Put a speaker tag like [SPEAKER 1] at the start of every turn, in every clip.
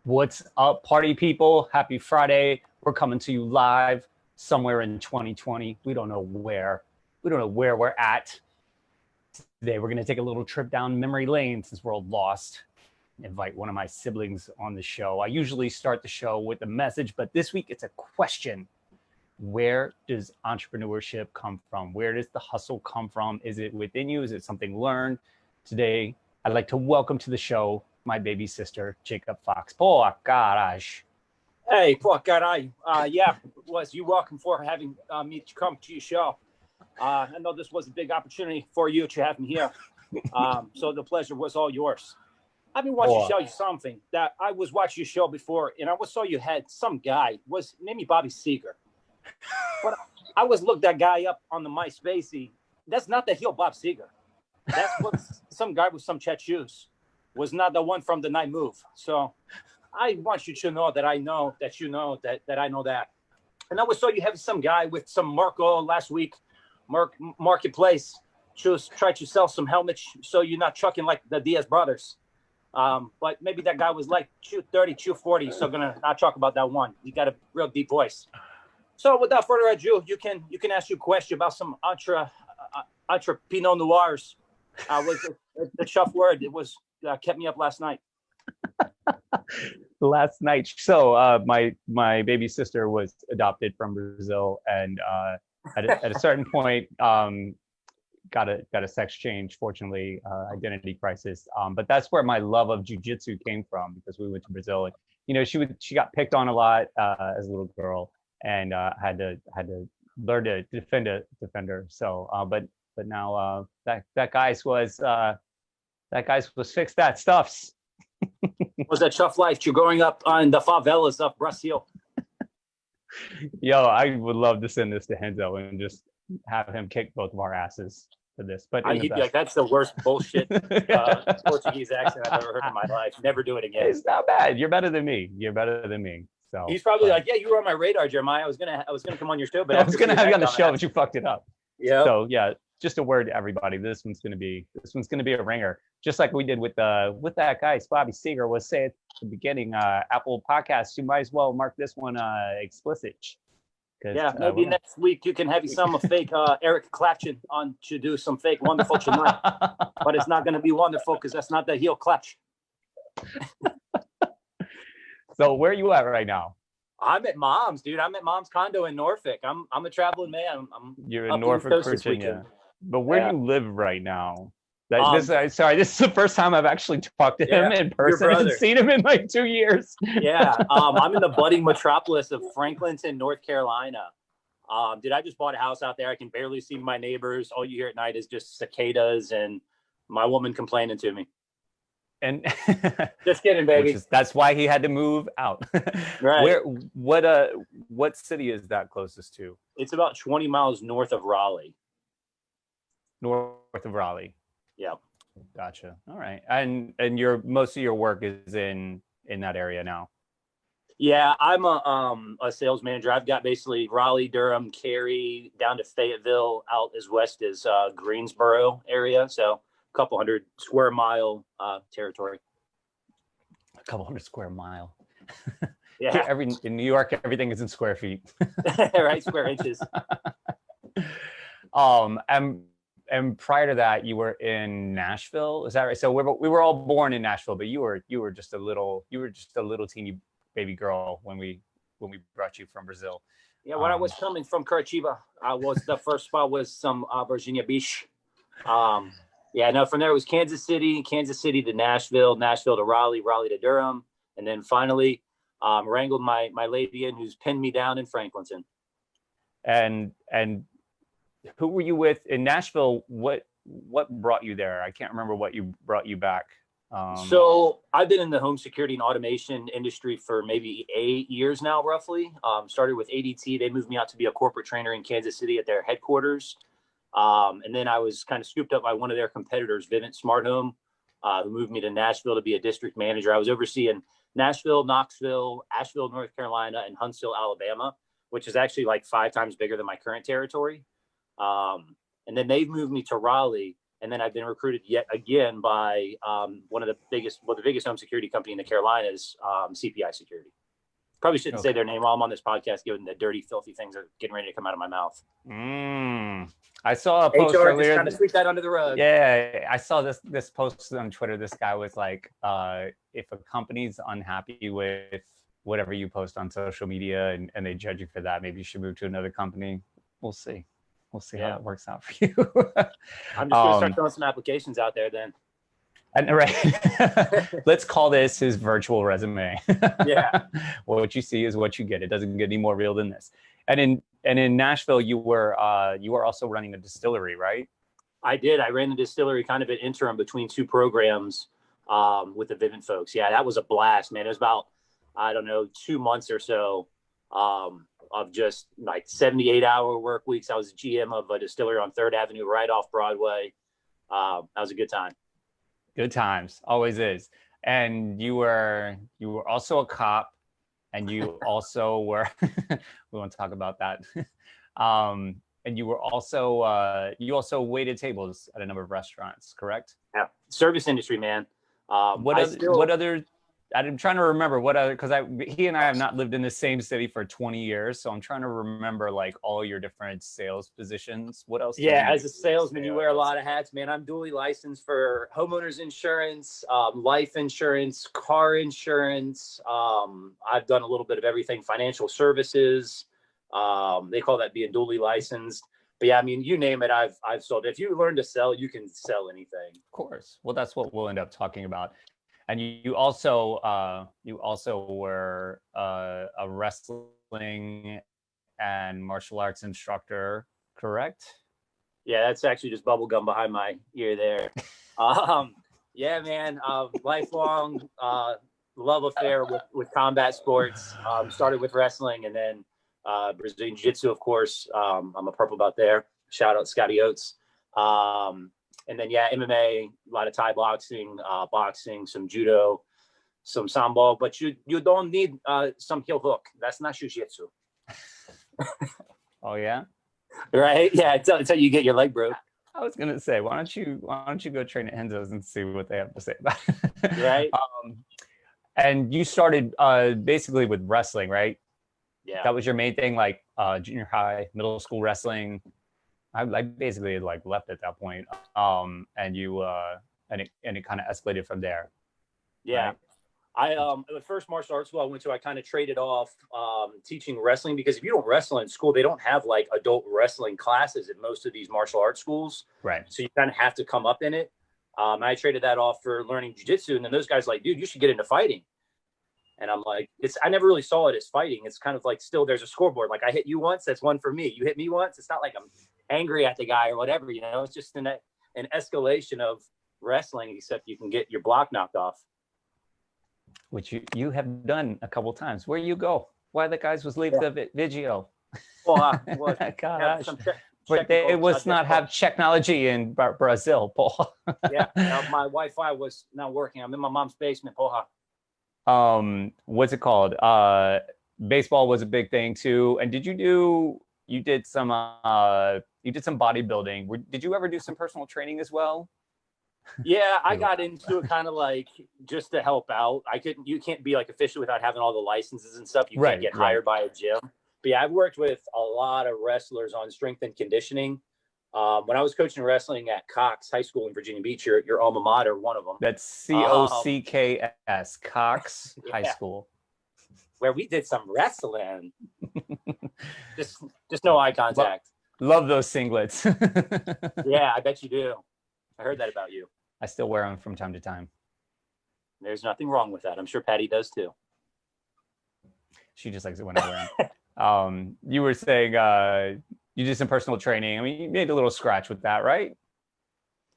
[SPEAKER 1] What's up, party people? Happy Friday. We're coming to you live somewhere in 2020. We don't know where. We don't know where we're at. Today, we're going to take a little trip down memory lane since we're all lost. Invite one of my siblings on the show. I usually start the show with a message, but this week it's a question. Where does entrepreneurship come from? Where does the hustle come from? Is it within you? Is it something learned? Today, I'd like to welcome to the show my baby sister, Jacob Fox. Pô, caralho.
[SPEAKER 2] Hey, pô, caralho. Yeah, was you welcome for having me to come to your show. I know this was a big opportunity for you to have me here. So the pleasure was all yours. I've been watching show you something that I was watching your show before, and I saw you had some guy was maybe Bobby Seeger. But I was looked that guy up on the MySpace. That's not the heel Bob Seeger. That's what some guy with some chat shoes. Was not the one from the night move. So I want you to know that I know that you know that I know that. And I saw you have some guy with some Marco last week, Marketplace, just try to sell some helmets so you're not trucking like the Diaz brothers. But maybe that guy was like 230, 240. So gonna not talk about that one. You got a real deep voice. So without further ado, you can ask you a question about some Pinot Noirs. Was the tough word. It was kept me up last night.
[SPEAKER 1] So my baby sister was adopted from Brazil, and at a certain point, got a sex change. Fortunately, identity crisis. But that's where my love of jiu-jitsu came from, because we went to Brazil. And, you know, she got picked on a lot as a little girl, and had to learn to defend her. So, but now that guy's was fixed that stuffs.
[SPEAKER 2] Was that tough life? You're growing up on the favelas of Brazil.
[SPEAKER 1] Yo, I would love to send this to Henzo and just have him kick both of our asses for this. But
[SPEAKER 2] he'd be like, "That's the worst bullshit Portuguese accent I've ever heard in my life. Never do it again."
[SPEAKER 1] It's not bad. You're better than me. So
[SPEAKER 2] he's probably like, "Yeah, you were on my radar, Jeremiah. I was gonna come on your show, but
[SPEAKER 1] I was gonna have you on the show, but you fucked it up."
[SPEAKER 2] Yeah.
[SPEAKER 1] So yeah, just a word to everybody. This one's gonna be a ringer, just like we did with that guy Bobby Seeger was saying at the beginning. Apple Podcasts, you might as well mark this one explicit.
[SPEAKER 2] Yeah, maybe next week you can have some fake Eric Clapton on to do some fake Wonderful Tonight, but it's not going to be wonderful because that's not the heel clutch.
[SPEAKER 1] So where are you at right now?
[SPEAKER 2] I'm at Mom's, dude. I'm at Mom's condo in Norfolk. I'm a traveling man.
[SPEAKER 1] You're in Norfolk, Virginia. But where do you live right now? This is the first time I've actually talked to him in person. I haven't seen him in like 2 years.
[SPEAKER 2] Yeah, I'm in the budding metropolis of Franklinton, North Carolina. Dude, I just bought a house out there. I can barely see my neighbors. All you hear at night is just cicadas and my woman complaining to me.
[SPEAKER 1] And
[SPEAKER 2] just kidding, baby.
[SPEAKER 1] That's why he had to move out.
[SPEAKER 2] Right.
[SPEAKER 1] What city is that closest to?
[SPEAKER 2] It's about 20 miles north of Raleigh.
[SPEAKER 1] North of Raleigh.
[SPEAKER 2] Yeah.
[SPEAKER 1] Gotcha. All right. And most of your work is in that area now.
[SPEAKER 2] Yeah, I'm a sales manager. I've got basically Raleigh, Durham, Cary, down to Fayetteville, out as west as Greensboro area. So a couple hundred square mile territory.
[SPEAKER 1] A couple hundred square mile.
[SPEAKER 2] Yeah.
[SPEAKER 1] In New York, everything is in square feet.
[SPEAKER 2] Right, square inches.
[SPEAKER 1] And prior to that, you were in Nashville. Is that right? So we were all born in Nashville, but you were just a little teeny baby girl when we brought you from Brazil.
[SPEAKER 2] Yeah, when I was coming from Curitiba, the first spot was some Virginia Beach. Yeah, no, from there it was Kansas City to Nashville, Nashville to Raleigh, Raleigh to Durham, and then finally wrangled my lady in, who's pinned me down in Franklinton.
[SPEAKER 1] And who were you with in Nashville? What brought you there? I can't remember what brought you back.
[SPEAKER 2] So I've been in the home security and automation industry for maybe 8 years now, roughly. Started with ADT. They moved me out to be a corporate trainer in Kansas City at their headquarters. And then I was kind of scooped up by one of their competitors, Vivint Smart Home, who moved me to Nashville to be a district manager. I was overseeing Nashville, Knoxville, Asheville, North Carolina, and Huntsville, Alabama, which is actually like 5 times bigger than my current territory. And then they've moved me to Raleigh And then I've been recruited yet again by the biggest home security company in the Carolinas, CPI Security. Probably shouldn't say their name while I'm on this podcast, given the dirty, filthy things that are getting ready to come out of my mouth.
[SPEAKER 1] I saw a post
[SPEAKER 2] HR
[SPEAKER 1] earlier.
[SPEAKER 2] Just trying to sweep that under the rug.
[SPEAKER 1] Yeah, I saw this post on Twitter. This guy was like, if a company's unhappy with whatever you post on social media and they judge you for that, maybe you should move to another company. We'll see. We'll see how it works out for you.
[SPEAKER 2] I'm just going to start throwing some applications out there then.
[SPEAKER 1] And, right. Let's call this his virtual resume.
[SPEAKER 2] Yeah.
[SPEAKER 1] What you see is what you get. It doesn't get any more real than this. And in Nashville, you were also running a distillery, right?
[SPEAKER 2] I did. I ran the distillery kind of an interim between two programs with the Vivint folks. Yeah, that was a blast, man. It was about, I don't know, 2 months or so of just like 78-hour work weeks. I was a GM of a distillery on 3rd Avenue right off Broadway. That was a good time.
[SPEAKER 1] Good times, always is. And you were also a cop, and you also were we won't talk about that. And you were also you also waited tables at a number of restaurants, correct?
[SPEAKER 2] Yeah, service industry, man.
[SPEAKER 1] What other I'm trying to remember what other, because he and I have not lived in the same city for 20 years, so I'm trying to remember like all your different sales positions. What else?
[SPEAKER 2] Yeah, as a salesman, you wear a lot of hats, man. I'm dually licensed for homeowners insurance, life insurance, car insurance. I've done a little bit of everything, financial services. They call that being dually licensed. But yeah, I mean, you name it, I've sold. If you learn to sell, you can sell anything.
[SPEAKER 1] Of course. Well, that's what we'll end up talking about. And you also were a wrestling and martial arts instructor, correct?
[SPEAKER 2] Yeah, that's actually just bubble gum behind my ear there. Yeah, man, lifelong love affair with combat sports. Started with wrestling and then Brazilian Jiu-Jitsu, of course. I'm a purple belt there. Shout out Scotty Oates. And then, yeah, MMA, a lot of Thai boxing, some judo, some sambo, but you don't need some heel hook. That's not jiu-jitsu.
[SPEAKER 1] Oh, yeah?
[SPEAKER 2] Right? Yeah, it's how you get your leg broke.
[SPEAKER 1] I was going to say, why don't you go train at Henzo's and see what they have to say about it?
[SPEAKER 2] Right.
[SPEAKER 1] And you started basically with wrestling, right?
[SPEAKER 2] Yeah.
[SPEAKER 1] That was your main thing, like junior high, middle school wrestling. I basically like left at that point, and you and it kind of escalated from there.
[SPEAKER 2] Yeah, right? The first martial arts school I went to, I kind of traded off teaching wrestling, because if you don't wrestle in school, they don't have like adult wrestling classes at most of these martial arts schools.
[SPEAKER 1] Right.
[SPEAKER 2] So you kind of have to come up in it. I traded that off for learning jiu-jitsu, and then those guys like, dude, you should get into fighting. And I'm like, I never really saw it as fighting. It's kind of like, still there's a scoreboard. Like, I hit you once, that's one for me. You hit me once, it's not like I'm angry at the guy or whatever, you know. It's just an escalation of wrestling, except you can get your block knocked off.
[SPEAKER 1] Which you have done a couple times. Where you go? Why the guys was leave the video?
[SPEAKER 2] Well,
[SPEAKER 1] gosh. But they was not have technology in Brazil, porra.
[SPEAKER 2] Yeah, my Wi-Fi was not working. I'm in my mom's basement, porra.
[SPEAKER 1] What's it called? Baseball was a big thing too. And you did some bodybuilding. Did you ever do some personal training as well?
[SPEAKER 2] Yeah, I got into it kind of like just to help out. You can't be like official without having all the licenses and stuff. You can't get hired by a gym. But yeah, I've worked with a lot of wrestlers on strength and conditioning. When I was coaching wrestling at Cox High School in Virginia Beach, your alma mater, one of them.
[SPEAKER 1] That's COCKS, Cox High School.
[SPEAKER 2] Where we did some wrestling. just no eye contact.
[SPEAKER 1] Love those singlets.
[SPEAKER 2] Yeah, I bet you do. I heard that about you.
[SPEAKER 1] I still wear them from time to time.
[SPEAKER 2] There's nothing wrong with that. I'm sure Patty does too.
[SPEAKER 1] She just likes it when I wear them. You were saying you did some personal training. I mean, you made a little scratch with that, right?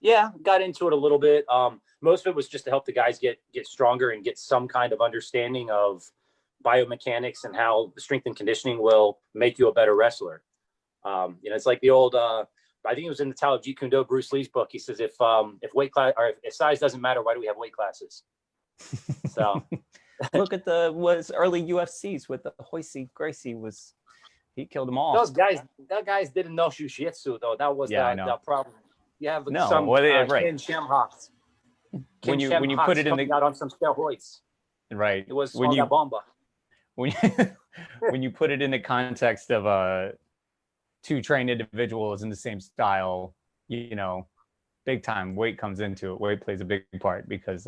[SPEAKER 2] Yeah, got into it a little bit. Most of it was just to help the guys get stronger and get some kind of understanding of biomechanics and how the strength and conditioning will make you a better wrestler. It's like the old, I think it was in the Tao of Jeet Kune Do, Bruce Lee's book. He says, if weight class or if size doesn't matter, why do we have weight classes? So
[SPEAKER 1] look at was early UFCs with the Hoisey Gracie he killed them all.
[SPEAKER 2] Those guys, that guys didn't know jiu-jitsu though. That was the problem. You have
[SPEAKER 1] No,
[SPEAKER 2] some
[SPEAKER 1] well, yeah, right.
[SPEAKER 2] Ken Shamrock.
[SPEAKER 1] When you put it in the
[SPEAKER 2] out on some steroids.
[SPEAKER 1] right,
[SPEAKER 2] It was La Bomba.
[SPEAKER 1] when you, when you put it in the context of two trained individuals in the same style, you know, big time weight comes into it. Weight plays a big part because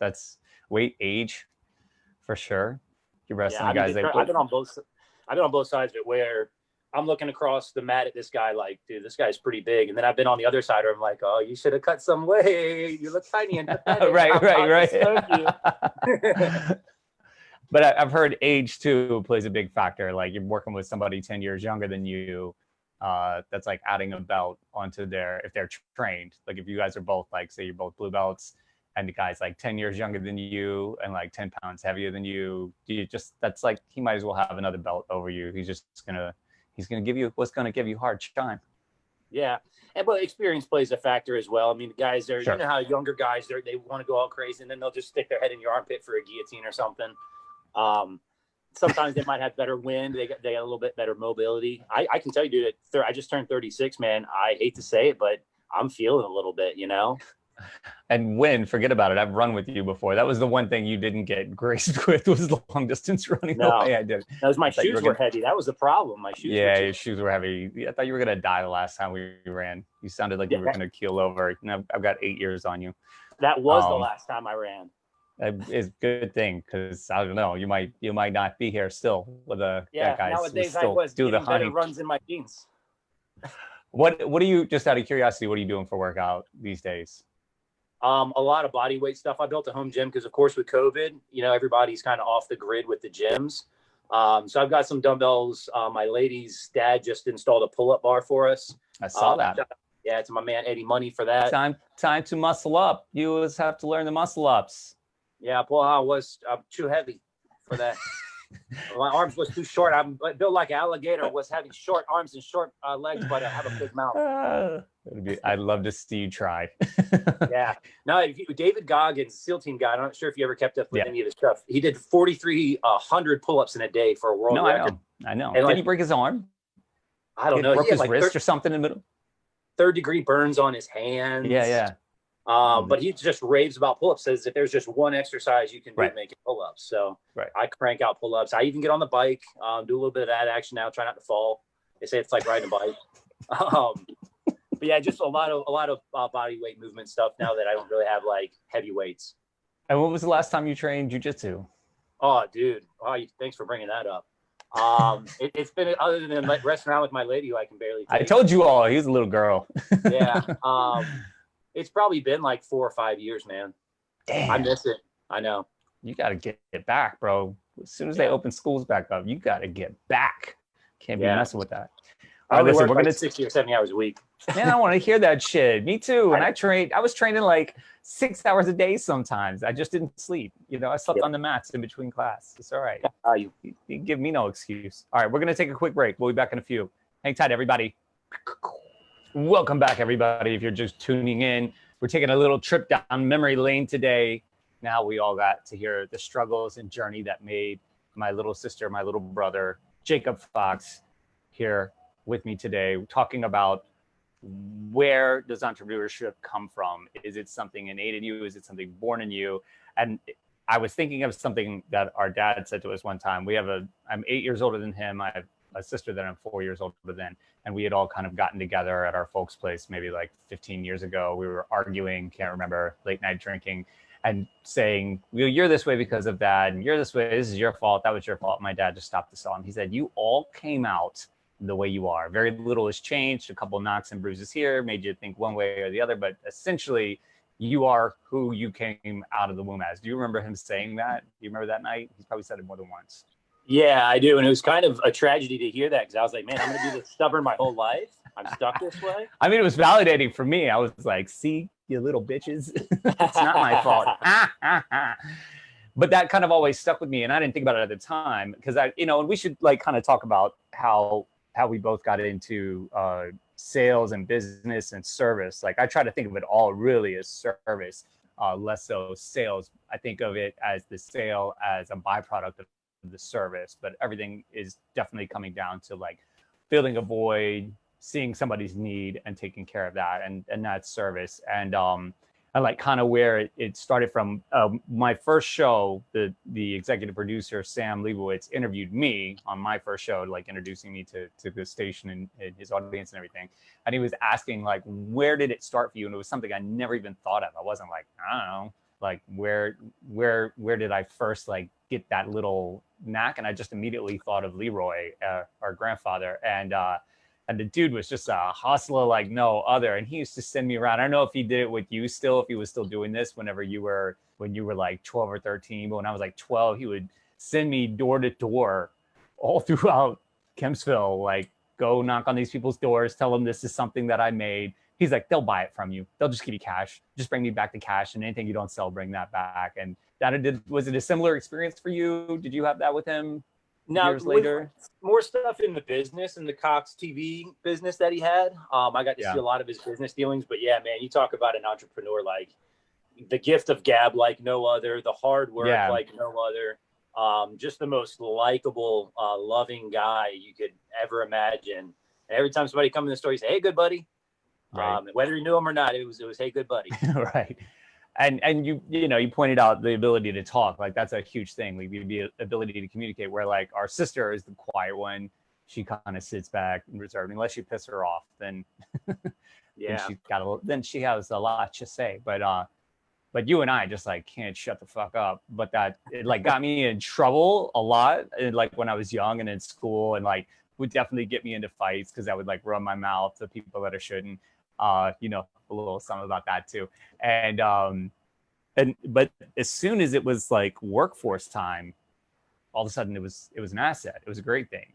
[SPEAKER 1] that's weight, age, for sure. You're wrestling guys.
[SPEAKER 2] I've been on both. I've been on both sides of it where I'm looking across the mat at this guy like, dude, this guy's pretty big. And then I've been on the other side where I'm like, oh, you should have cut some weight. You look tiny and pathetic.
[SPEAKER 1] right.
[SPEAKER 2] Thank you.
[SPEAKER 1] But I've heard age too plays a big factor. Like you're working with somebody 10 years younger than you. That's like adding a belt onto if they're trained. Like if you guys are both like, say you're both blue belts and the guy's like 10 years younger than you and like 10 pounds heavier than you, that's like, he might as well have another belt over you. He's going to give you what's going to give you hard time.
[SPEAKER 2] Yeah. But experience plays a factor as well. I mean, the guys are,
[SPEAKER 1] sure.
[SPEAKER 2] You know how younger guys, they want to go all crazy and then they'll just stick their head in your armpit for a guillotine or something. Sometimes they might have better wind. They got a little bit better mobility. I can tell you, dude, I just turned 36, man. I hate to say it, but I'm feeling a little bit, you know?
[SPEAKER 1] And wind, forget about it. I've run with you before. That was the one thing you didn't get graced with was the long distance running.
[SPEAKER 2] No,
[SPEAKER 1] I did.
[SPEAKER 2] That was my shoes were heavy. That was the problem. My shoes.
[SPEAKER 1] Yeah, your shoes were heavy. I thought you were going to die the last time we ran. You sounded like you were going to keel over. I've got 8 years on you.
[SPEAKER 2] That was the last time I ran.
[SPEAKER 1] It's a good thing because I don't know, you might not be here still with that guy.
[SPEAKER 2] Nowadays I was doing the better runs in my jeans.
[SPEAKER 1] What do you, just out of curiosity, what are you doing for workout these days?
[SPEAKER 2] A lot of body weight stuff. I built a home gym because of course with COVID, you know, everybody's kind of off the grid with the gyms. So I've got some dumbbells. My lady's dad just installed a pull-up bar for us.
[SPEAKER 1] I saw that.
[SPEAKER 2] Yeah, it's my man Eddie Money for that.
[SPEAKER 1] Time to muscle up. You always have to learn the muscle ups.
[SPEAKER 2] Yeah, I was too heavy for that. My arms was too short. I'm built like an alligator. Was having short arms and short legs, but I have a big mouth.
[SPEAKER 1] I'd love to see you try.
[SPEAKER 2] Yeah. No, David Goggins, SEAL team guy. I'm not sure if you ever kept up with any of his stuff. He did 4,300 pull-ups in a day for a world record.
[SPEAKER 1] I know. Did he break his arm?
[SPEAKER 2] I don't know.
[SPEAKER 1] He broke his wrist or something in the middle.
[SPEAKER 2] Third-degree burns on his hands.
[SPEAKER 1] Yeah.
[SPEAKER 2] But he just raves about pull-ups, says if there's just one exercise you can do, make it pull-ups. So I crank out pull-ups. I even get on the bike, do a little bit of that action now, try not to fall. They say it's like riding a bike. But yeah, just a lot of body weight movement stuff now that I don't really have like heavy weights.
[SPEAKER 1] And when was the last time you trained jiu-jitsu?
[SPEAKER 2] Oh, dude. Oh, thanks for bringing that up. It's been, other than like wrestling around with my lady who I can barely take.
[SPEAKER 1] I told you all, he's a little girl.
[SPEAKER 2] Yeah. It's probably been like 4 or 5 years, man.
[SPEAKER 1] Damn.
[SPEAKER 2] I miss it. I know.
[SPEAKER 1] You got to get back, bro. As soon as they open schools back up, you got to get back. Can't be messing with that.
[SPEAKER 2] All right, listen, we're going to 60 or 70 hours a week.
[SPEAKER 1] Man, I want to hear that shit. Me too. And I was training like 6 hours a day sometimes. I just didn't sleep. You know, I slept on the mats in between class. It's all right. You give me no excuse. All right, we're going to take a quick break. We'll be back in a few. Hang tight, everybody. Welcome back, everybody. If you're just tuning in, we're taking a little trip down memory lane today. Now we all got to hear the struggles and journey that made my little sister, my little brother, Jacob Fox, here with me today, talking about where does entrepreneurship come from? Is it something innate in you? Is it something born in you? And I was thinking of something that our dad said to us one time. I'm 8 years older than him. I have a sister that I'm 4 years older than. And we had all kind of gotten together at our folks' place maybe like 15 years ago. We were arguing, can't remember, late night drinking and saying, well, you're this way because of that. And you're this way, this is your fault. That was your fault. My dad just stopped us all. And he said, you all came out the way you are. Very little has changed. A couple knocks and bruises here made you think one way or the other. But essentially, you are who you came out of the womb as. Do you remember him saying that? Do you remember that night? He's probably said it more than once.
[SPEAKER 2] Yeah, I do. And it was kind of a tragedy to hear that because I was like, man, I'm going to be this stubborn my whole life. I'm stuck this way.
[SPEAKER 1] I mean, it was validating for me. I was like, see, you little bitches. It's not my fault. But that kind of always stuck with me. And I didn't think about it at the time because and we should like kind of talk about how we both got into sales and business and service. Like I try to think of it all really as service, less so sales. I think of it as the sale as a byproduct of the service, but everything is definitely coming down to like filling a void, seeing somebody's need and taking care of that, and that's service. And I like kind of where it started from. My first show, the executive producer Sam Leibowitz interviewed me on my first show, like introducing me to the station and his audience and everything. And he was asking like, where did it start for you? And it was something I never even thought of. I wasn't like, I don't know, like where did I first like get that little knack? And I just immediately thought of Leroy, our grandfather, and the dude was just a hustler like no other. And he used to send me around. I don't know if he did it with you still, if he was still doing this when you were like 12 or 13. But when I was like 12, he would send me door to door all throughout Kempsville, like go knock on these people's doors, tell them this is something that I made. He's like, they'll buy it from you. They'll just give you cash. Just bring me back the cash, and anything you don't sell, bring that back. And was it a similar experience for you? Did you have that with him?
[SPEAKER 2] Now,
[SPEAKER 1] years later,
[SPEAKER 2] more stuff in the business, in the Cox TV business that he had. I got to see a lot of his business dealings. But yeah, man, you talk about an entrepreneur, like the gift of gab like no other, the hard work like no other, just the most likable, loving guy you could ever imagine. And every time somebody comes in the store, you say, "Hey, good buddy." Right. Whether you knew him or not, it was "Hey, good buddy."
[SPEAKER 1] Right. And you pointed out the ability to talk, like that's a huge thing, like the ability to communicate, where like our sister is the quiet one. She kind of sits back and reserved. Unless you piss her off, then then she has a lot to say. But you and I just like can't shut the fuck up. But that it like got me in trouble a lot, like when I was young and in school, and like would definitely get me into fights because I would like run my mouth to people that I shouldn't. A little something about that too. But as soon as it was like workforce time, all of a sudden it was an asset. It was a great thing,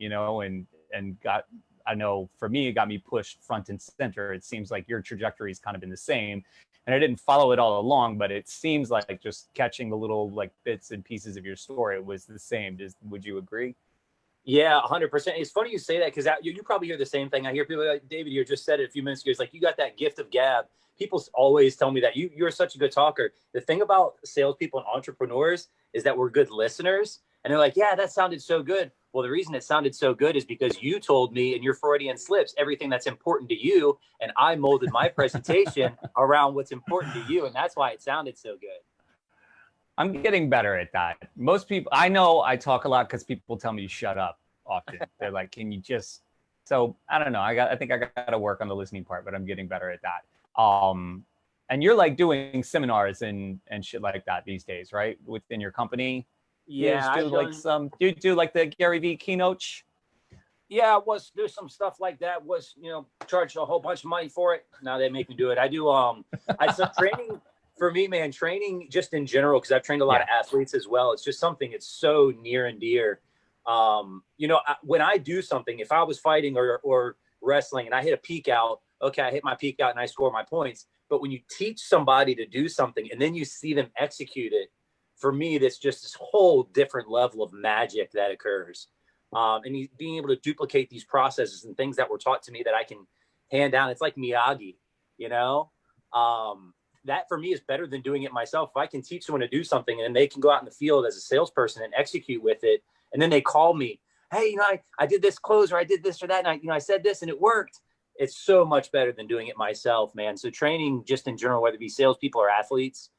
[SPEAKER 1] I know for me, it got me pushed front and center. It seems like your trajectory has kind of been the same, and I didn't follow it all along, but it seems like just catching the little like bits and pieces of your story, it was the same. Would you agree?
[SPEAKER 2] Yeah, 100%. It's funny you say that because you probably hear the same thing. I hear people like, David, you just said it a few minutes ago. It's like, you got that gift of gab. People always tell me that you're such a good talker. The thing about salespeople and entrepreneurs is that we're good listeners. And they're like, yeah, that sounded so good. Well, the reason it sounded so good is because you told me in your Freudian slips everything that's important to you. And I molded my presentation around what's important to you. And that's why it sounded so good.
[SPEAKER 1] I'm getting better at that. Most people, I know I talk a lot because people tell me to shut up often. They're like, can you just, so I don't know. I think I got to work on the listening part, but I'm getting better at that. And you're like doing seminars and shit like that these days, right? Within your company.
[SPEAKER 2] Yeah.
[SPEAKER 1] You do like the Gary Vee keynotes.
[SPEAKER 2] Yeah, there's some stuff like that. Charge a whole bunch of money for it. Now they make me do it. I do, some training. For me, man, training just in general, because I've trained a lot of athletes as well. It's just something it's so near and dear. When I do something, if I was fighting or wrestling and I hit a peak out, okay, I hit my peak out and I score my points. But when you teach somebody to do something and then you see them execute it, for me, that's just this whole different level of magic that occurs. And being able to duplicate these processes and things that were taught to me that I can hand down. It's like Miyagi, that for me is better than doing it myself. If I can teach someone to do something and they can go out in the field as a salesperson and execute with it, and then they call me, hey, I did this close, or I did this or that, and I said this and it worked. It's so much better than doing it myself, man. So training just in general, whether it be salespeople or athletes,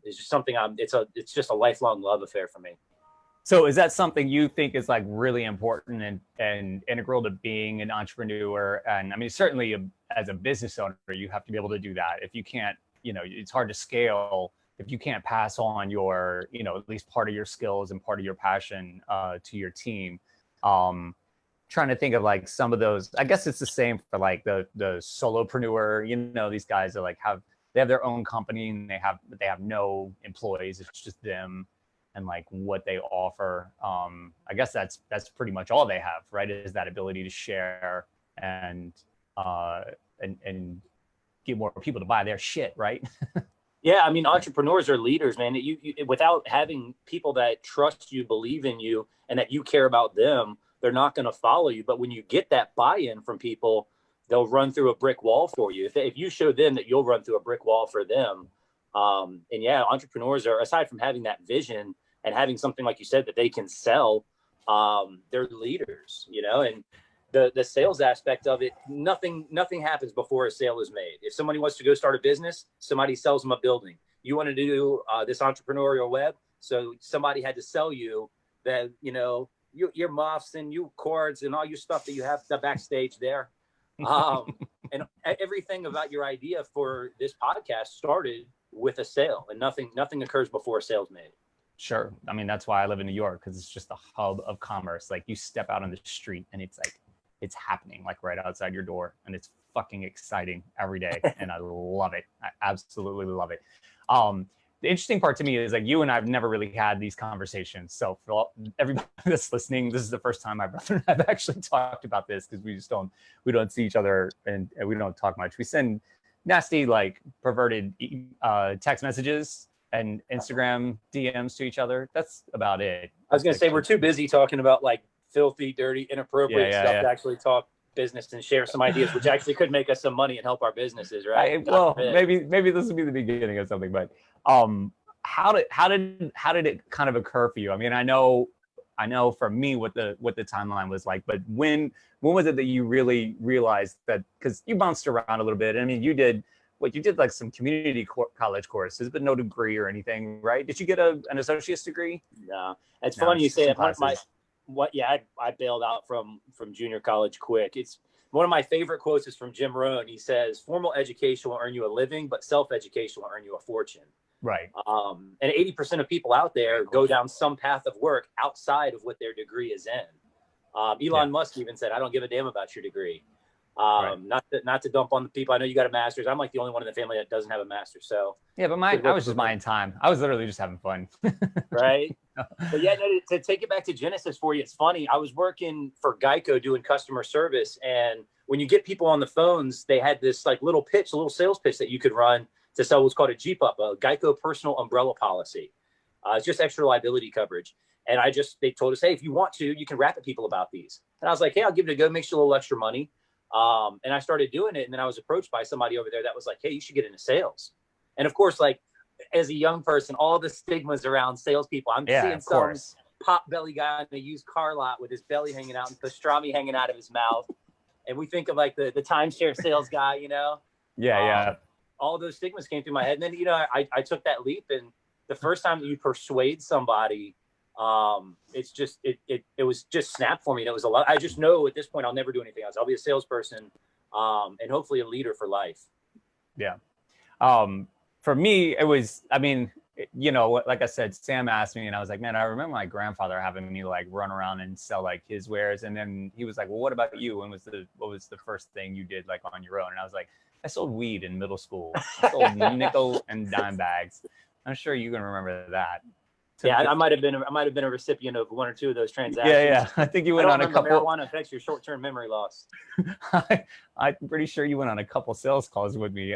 [SPEAKER 2] is just something it's just a lifelong love affair for me.
[SPEAKER 1] So is that something you think is like really important and integral to being an entrepreneur? And I mean, certainly as a business owner, you have to be able to do that. If you can't, it's hard to scale if you can't pass on your, at least part of your skills and part of your passion to your team. Trying to think of like some of those, I guess it's the same for like the solopreneur, these guys are like they have their own company and they have no employees. It's just them and like what they offer. I guess that's pretty much all they have, right? Is that ability to share and get more people to buy their shit, right?
[SPEAKER 2] Yeah, I mean, entrepreneurs are leaders, man. You without having people that trust you, believe in you, and that you care about them, they're not going to follow you. But when you get that buy-in from people, they'll run through a brick wall for you. If you show them that you'll run through a brick wall for them. And yeah, entrepreneurs are, aside from having that vision and having something like you said that they can sell, they're leaders, and the sales aspect of it, nothing happens before a sale is made. If somebody wants to go start a business, somebody sells them a building. You want to do this entrepreneurial web, so somebody had to sell you that, you know, your muffs and your cords and all your stuff that you have the backstage there. And everything about your idea for this podcast started with a sale, and nothing occurs before a sale's made.
[SPEAKER 1] Sure. I mean, that's why I live in New York, because it's just a hub of commerce. Like, you step out on the street and it's like, it's happening like right outside your door, and it's fucking exciting every day. And I love it. I absolutely love it. The interesting part to me is, like, you and I've never really had these conversations. So for everybody that's listening, this is the first time my brother and I've actually talked about this, because we don't see each other, and we don't talk much. We send nasty, like, perverted text messages and Instagram DMs to each other. That's about it.
[SPEAKER 2] I was going to say, we're too busy talking about, like, filthy, dirty, inappropriate stuff to actually talk business and share some ideas, which actually could make us some money and help our businesses, right?
[SPEAKER 1] Well, maybe this will be the beginning of something. But how did it kind of occur for you? I mean, I know for me what the timeline was like, but when was it that you really realized that? Because you bounced around a little bit. I mean, you did like some community college courses, but no degree or anything, right? Did you get an associate's degree?
[SPEAKER 2] No. It's funny you say that. I bailed out from junior college quick. It's one of my favorite quotes is from Jim Rohn. He says, "Formal education will earn you a living, but self-education will earn you a fortune."
[SPEAKER 1] Right.
[SPEAKER 2] And 80% of people out there go down some path of work outside of what their degree is in. Elon Musk even said, "I don't give a damn about your degree." Right. Not to dump on the people. I know you got a master's. I'm like the only one in the family that doesn't have a master's. So
[SPEAKER 1] yeah, but I was just buying time. I was literally just having fun.
[SPEAKER 2] Right. But yeah, to take it back to Genesis for you, it's funny. I was working for Geico doing customer service, and when you get people on the phones, they had this like little sales pitch that you could run to sell what's called a GPUP, a Geico personal umbrella policy. It's just extra liability coverage. And they told us, hey, if you want to, you can rap at people about these. And I was like, hey, I'll give it a go. Makes you a little extra money. And I started doing it. And then I was approached by somebody over there that was like, hey, you should get into sales. And of course, like, as a young person, all the stigmas around salespeople. I'm seeing some pop belly guy in a used car lot with his belly hanging out and pastrami hanging out of his mouth. And we think of like the timeshare sales guy, you know?
[SPEAKER 1] Yeah.
[SPEAKER 2] All those stigmas came through my head. And then, you know, I took that leap. And the first time that you persuade somebody, it was just snap for me. And it was a lot. I just know at this point, I'll never do anything else. I'll be a salesperson, and hopefully a leader for life.
[SPEAKER 1] Yeah. For me, it was, I mean, you know, like I said, Sam asked me, and I was like, man, I remember my grandfather having me like run around and sell like his wares. And then he was like, well, what about you? What was the first thing you did like on your own? And I was like, I sold weed in middle school. I sold nickel and dime bags. I'm sure you can remember that.
[SPEAKER 2] Yeah, I might have been a recipient of one or two of those transactions.
[SPEAKER 1] Yeah. I think you went on a couple.
[SPEAKER 2] Marijuana affects your short-term memory loss.
[SPEAKER 1] I'm pretty sure you went on a couple sales calls with me.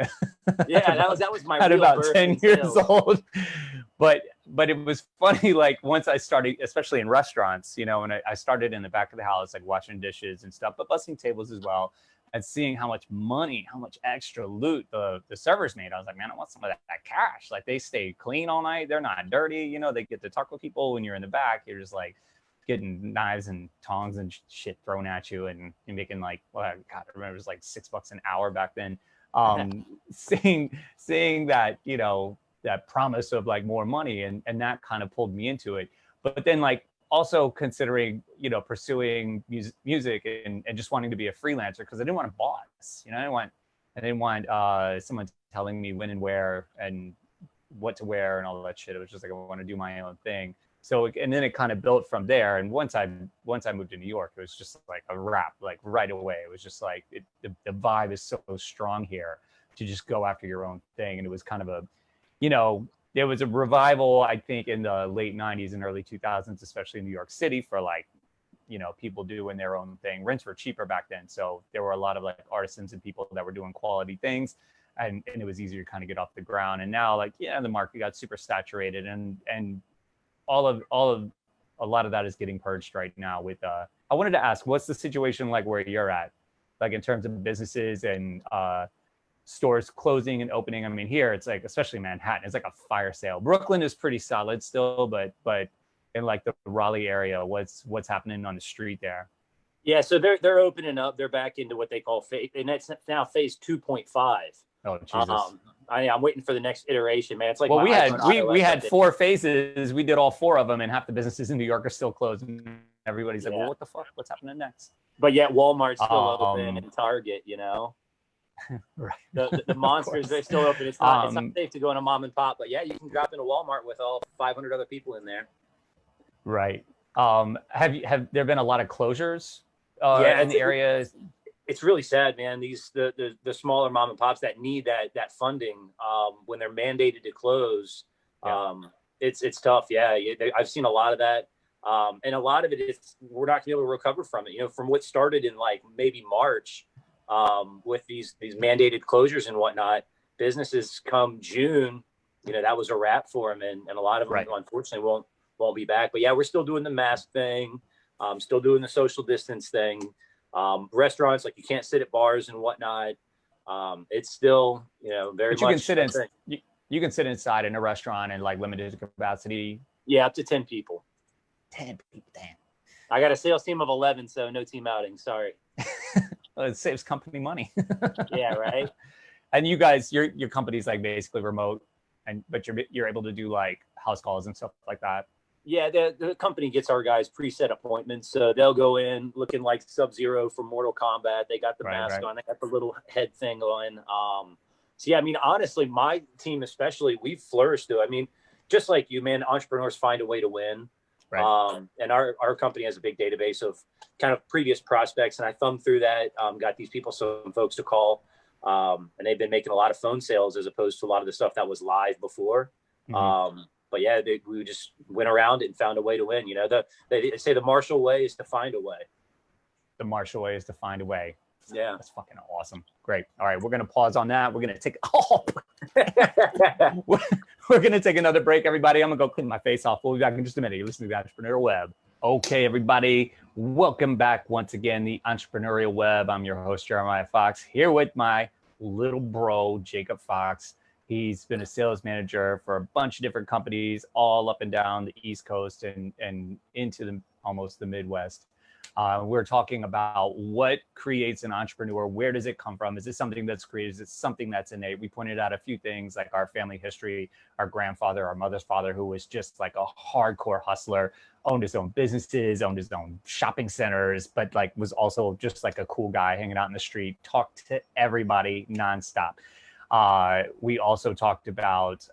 [SPEAKER 2] Yeah, that was my
[SPEAKER 1] at
[SPEAKER 2] real
[SPEAKER 1] about
[SPEAKER 2] birth
[SPEAKER 1] 10
[SPEAKER 2] in
[SPEAKER 1] years
[SPEAKER 2] sales.
[SPEAKER 1] old. But it was funny, like once I started, especially in restaurants, you know, and I started in the back of the house, like washing dishes and stuff, but bussing tables as well. And seeing how much money, how much extra loot the servers made. I was like, man, I want some of that cash. Like, they stay clean all night. They're not dirty. You know, they get to talk with people. When you're in the back, you're just like getting knives and tongs and shit thrown at you. And you're making like, well, God, I remember it was like $6 an hour back then. Seeing that, you know, that promise of like more money, and that kind of pulled me into it. But then like, also considering, you know, pursuing music and just wanting to be a freelancer, because I didn't want a boss. You know, I didn't want someone telling me when and where and what to wear and all that shit. It was just like, I want to do my own thing. So, and then it kind of built from there. And once I moved to New York, it was just like a wrap, like right away. It was just like the vibe is so strong here to just go after your own thing. And it was kind of a, you know, there was a revival, I think, in the late 90s and early 2000s, especially in New York City, for like, you know, people doing their own thing. Rents were cheaper back then. So there were a lot of like artisans and people that were doing quality things, and it was easier to kind of get off the ground. And now, like, yeah, the market got super saturated, and a lot of that is getting purged right now with, I wanted to ask, what's the situation like where you're at, like in terms of businesses and, stores closing and opening? I mean, here it's like, especially Manhattan, it's like a fire sale. Brooklyn is pretty solid still, but in like the Raleigh area, what's happening on the street there?
[SPEAKER 2] Yeah, so they're opening up. They're back into what they call phase, and that's now phase 2.5.
[SPEAKER 1] Oh, Jesus.
[SPEAKER 2] I'm waiting for the next iteration, man. It's like
[SPEAKER 1] Well,
[SPEAKER 2] my
[SPEAKER 1] we had
[SPEAKER 2] iPhone
[SPEAKER 1] we
[SPEAKER 2] iOS
[SPEAKER 1] had
[SPEAKER 2] update.
[SPEAKER 1] 4 phases. We did all 4 of them, and half the businesses in New York are still closed. And everybody's like,
[SPEAKER 2] Yeah,
[SPEAKER 1] "Well, what the fuck? What's happening next?"
[SPEAKER 2] but yet Walmart's still open
[SPEAKER 1] Um,
[SPEAKER 2] and Target. You know,
[SPEAKER 1] right,
[SPEAKER 2] the
[SPEAKER 1] of
[SPEAKER 2] monsters,
[SPEAKER 1] course.
[SPEAKER 2] they're still open. It's not
[SPEAKER 1] Um,
[SPEAKER 2] safe to go in a mom and pop, but yeah, you can drop in a Walmart with all 500 other people in there.
[SPEAKER 1] right. Have there been a lot of closures
[SPEAKER 2] Yeah,
[SPEAKER 1] in the area?
[SPEAKER 2] it's really sad, man. The smaller mom and pops that need that funding, when they're mandated to close,
[SPEAKER 1] Yeah,
[SPEAKER 2] it's tough. Yeah, I've seen a lot of that, and a lot of it is we're not going to be able to recover from it. You know, from what started in like maybe March, with these mandated closures and whatnot. Businesses come June, that was a wrap for them, and a lot of them
[SPEAKER 1] right.
[SPEAKER 2] unfortunately won't be back. But yeah, we're still doing the mask thing, still doing the social distance thing. Restaurants, like, you can't sit at bars and whatnot. It's still, very
[SPEAKER 1] But you can
[SPEAKER 2] much
[SPEAKER 1] sit
[SPEAKER 2] a
[SPEAKER 1] in
[SPEAKER 2] thing.
[SPEAKER 1] you can sit inside in a restaurant and like limited capacity.
[SPEAKER 2] Yeah, up to 10 people.
[SPEAKER 1] 10 people, damn.
[SPEAKER 2] I got a sales team of 11, so no team outing. Sorry.
[SPEAKER 1] Well, it saves company money.
[SPEAKER 2] Yeah, right.
[SPEAKER 1] And you guys, your company's like basically remote, but you're able to do like house calls and stuff like that.
[SPEAKER 2] Yeah, the company gets our guys preset appointments. So they'll go in looking like Sub-Zero from Mortal Kombat. They got the
[SPEAKER 1] Right,
[SPEAKER 2] mask
[SPEAKER 1] right,
[SPEAKER 2] on. They got the little head thing on. So, yeah, I mean, honestly, my team especially, we've flourished through. I mean, just like you, man, entrepreneurs find a way to win.
[SPEAKER 1] right.
[SPEAKER 2] And our company has a big database of kind of previous prospects. And I thumbed through that, got these people, some folks to call. And they've been making a lot of phone sales as opposed to a lot of the stuff that was live before.
[SPEAKER 1] Mm-hmm.
[SPEAKER 2] But yeah, we just went around it and found a way to win. They say the Marshall way is to find a way.
[SPEAKER 1] The Marshall way is to find a way.
[SPEAKER 2] Yeah.
[SPEAKER 1] That's fucking awesome. Great. All right, we're gonna pause on that. We're gonna take we're gonna take another break, everybody. I'm gonna go clean my face off. We'll be back in just a minute. You're listening to the Entrepreneurial Web. Okay, everybody, welcome back once again, the Entrepreneurial Web. I'm your host, Jeremiah Fox, here with my little bro, Jacob Fox. He's been a sales manager for a bunch of different companies all up and down the East Coast and into almost the Midwest. We're talking about what creates an entrepreneur. Where does it come from? Is it something that's created? Is it something that's innate? We pointed out a few things like our family history, our grandfather, our mother's father, who was just like a hardcore hustler, owned his own businesses, owned his own shopping centers, but like was also just like a cool guy hanging out in the street, talked to everybody nonstop. We also talked about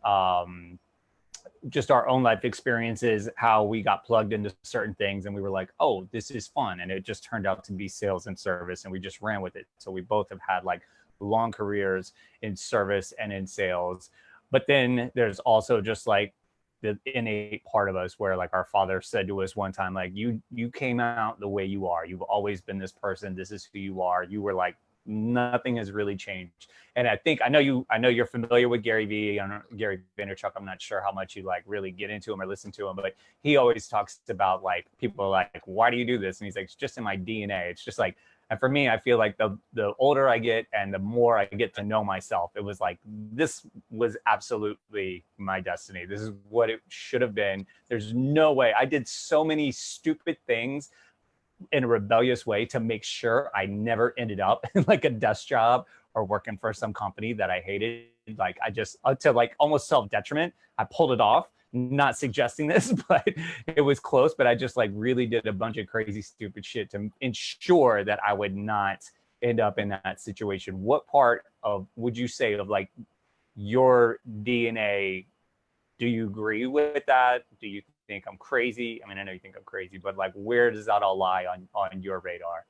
[SPEAKER 1] just our own life experiences, how we got plugged into certain things and we were like, oh, this is fun. And it just turned out to be sales and service and we just ran with it. So we both have had like long careers in service and in sales. But then there's also just like the innate part of us where like our father said to us one time, like, you came out the way you are. You've always been this person. This is who you are. You were like, nothing has really changed. And I know you're familiar with Gary Vee, Gary Vaynerchuk. I'm not sure how much you like really get into him or listen to him, but he always talks about like people are like, why do you do this? And he's like, it's just in my DNA. It's just like, and for me, I feel like the older I get and the more I get to know myself, it was like, this was absolutely my destiny. This is what it should have been. There's no way. I did so many stupid things in a rebellious way to make sure I never ended up in like a desk job or working for some company that I hated. Like I just, to like almost self-detriment, I pulled it off. Not suggesting this, but it was close. But I just like really did a bunch of crazy, stupid shit to ensure that I would not end up in that situation. What part of, would you say, of like your DNA, do you agree with that? Do you think I'm crazy? I mean, I know you think I'm crazy, but like, where does that all lie on your radar?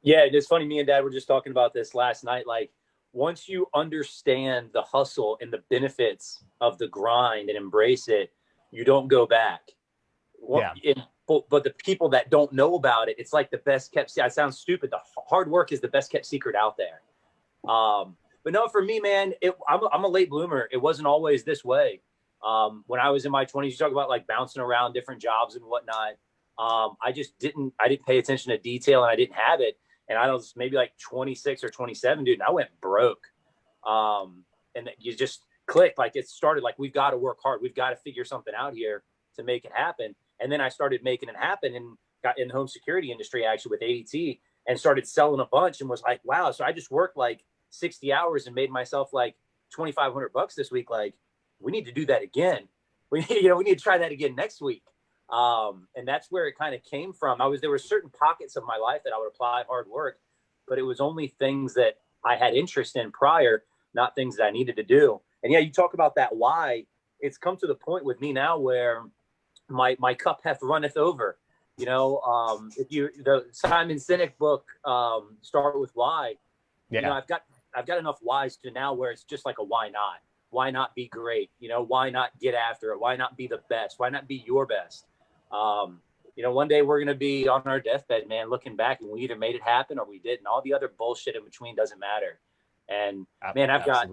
[SPEAKER 2] Yeah, it's funny. Me and Dad were just talking about this last night. Like, once you understand the hustle and the benefits of the grind and embrace it, you don't go back.
[SPEAKER 1] Yeah.
[SPEAKER 2] But the people that don't know about it, it's like the best kept. It sounds stupid. The hard work is the best kept secret out there. But no, for me, man, I'm a late bloomer. It wasn't always this way. When I was in my 20s, you talk about like bouncing around different jobs and whatnot. I didn't pay attention to detail and I didn't have it. And I was maybe like 26 or 27, dude, and I went broke. And you just clicked, like it started like, we've got to work hard. We've got to figure something out here to make it happen. And then I started making it happen. And got in the home security industry actually with ADT and started selling a bunch and was like, wow. So I just worked like 60 hours and made myself like $2,500 this week. Like, we need to do that again. We need to try that again next week. And that's where it kind of came from. There were certain pockets of my life that I would apply hard work, but it was only things that I had interest in prior, not things that I needed to do. And yeah, you talk about that why. It's come to the point with me now where my cup hath runneth over. If the Simon Sinek book, Start With Why, I've got enough whys to now where it's just like a why not? Why not be great? Why not get after it? Why not be the best? Why not be your best? One day we're going to be on our deathbed, man, looking back, and we either made it happen or we didn't. All the other bullshit in between doesn't matter. And man, I've got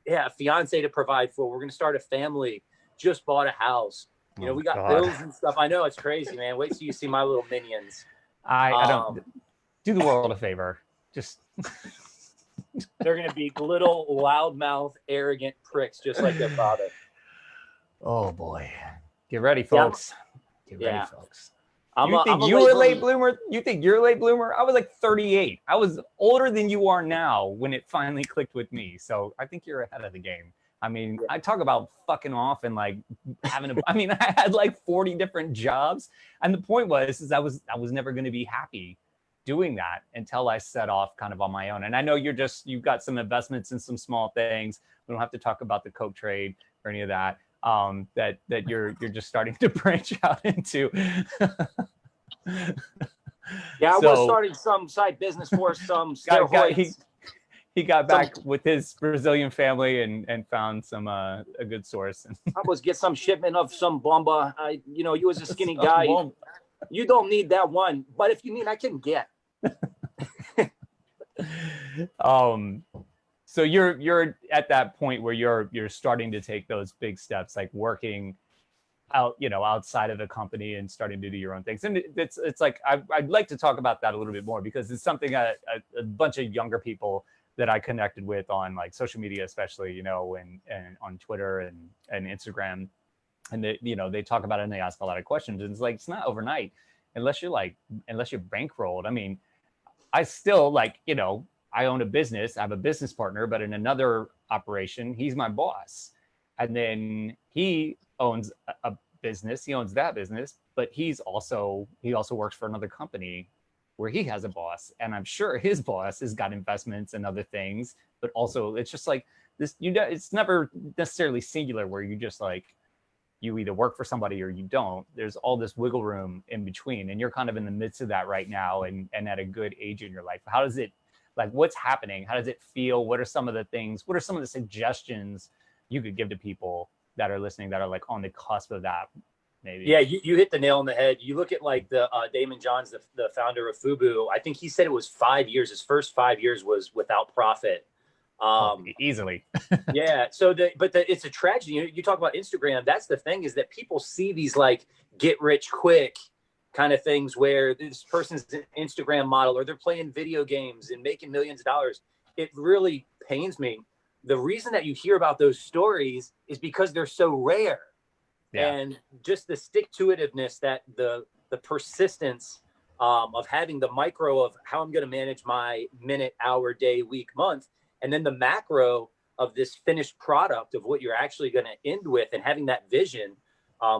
[SPEAKER 2] a fiance to provide for. We're going to start a family, just bought a house. We got bills and stuff. I know, it's crazy, man. Wait till you see my little minions.
[SPEAKER 1] I don't do the world a favor. Just
[SPEAKER 2] they're going to be little loudmouth, arrogant pricks, just like their father.
[SPEAKER 1] Oh boy, get ready, folks. Get ready, folks. You think
[SPEAKER 2] you're
[SPEAKER 1] a late bloomer? You think you're a late bloomer? I was like 38. I was older than you are now when it finally clicked with me. So I think you're ahead of the game. I mean, I talk about fucking off and like having I had like 40 different jobs. And the point was I was never going to be happy doing that until I set off kind of on my own. And I know you've got some investments in some small things. We don't have to talk about the Coke trade or any of that. That you're just starting to branch out into.
[SPEAKER 2] Yeah, I was starting some side business for some steroids.
[SPEAKER 1] He got back with his Brazilian family and found some a good source.
[SPEAKER 2] I was get some shipment of some bomba. You was a skinny guy. You don't need that one, but if you need, I can get.
[SPEAKER 1] So you're at that point where you're starting to take those big steps, like working out, outside of the company and starting to do your own things. And it's like I'd like to talk about that a little bit more because it's something a bunch of younger people that I connected with on like social media, especially, and on Twitter and Instagram. And they talk about it and they ask a lot of questions. And it's like, it's not overnight unless you're bankrolled. I mean, I still I own a business. I have a business partner, but in another operation, he's my boss. And then he owns a business. He owns that business, but he also works for another company where he has a boss. And I'm sure his boss has got investments and other things, but also it's just like this, it's never necessarily singular where you just like, you either work for somebody or you don't. There's all this wiggle room in between. And you're kind of in the midst of that right now and at a good age in your life. How does it, like, what's happening? How does it feel? What are some of the suggestions you could give to people that are listening that are like on the cusp of that? Maybe. Yeah,
[SPEAKER 2] you hit the nail on the head. You look at like the Damon Johns, the founder of Fubu. I think he said it was 5 years. His first 5 years was without profit.
[SPEAKER 1] Easily.
[SPEAKER 2] Yeah. So it's a tragedy. You talk about Instagram. That's the thing, is that people see these like get rich quick kind of things where this person's an Instagram model or they're playing video games and making millions of dollars. It really pains me. The reason that you hear about those stories is because they're so rare. Yeah. And just the stick-to-itiveness, that the persistence of having the micro of how I'm going to manage my minute, hour, day, week, month, and then the macro of this finished product of what you're actually going to end with, and having that vision,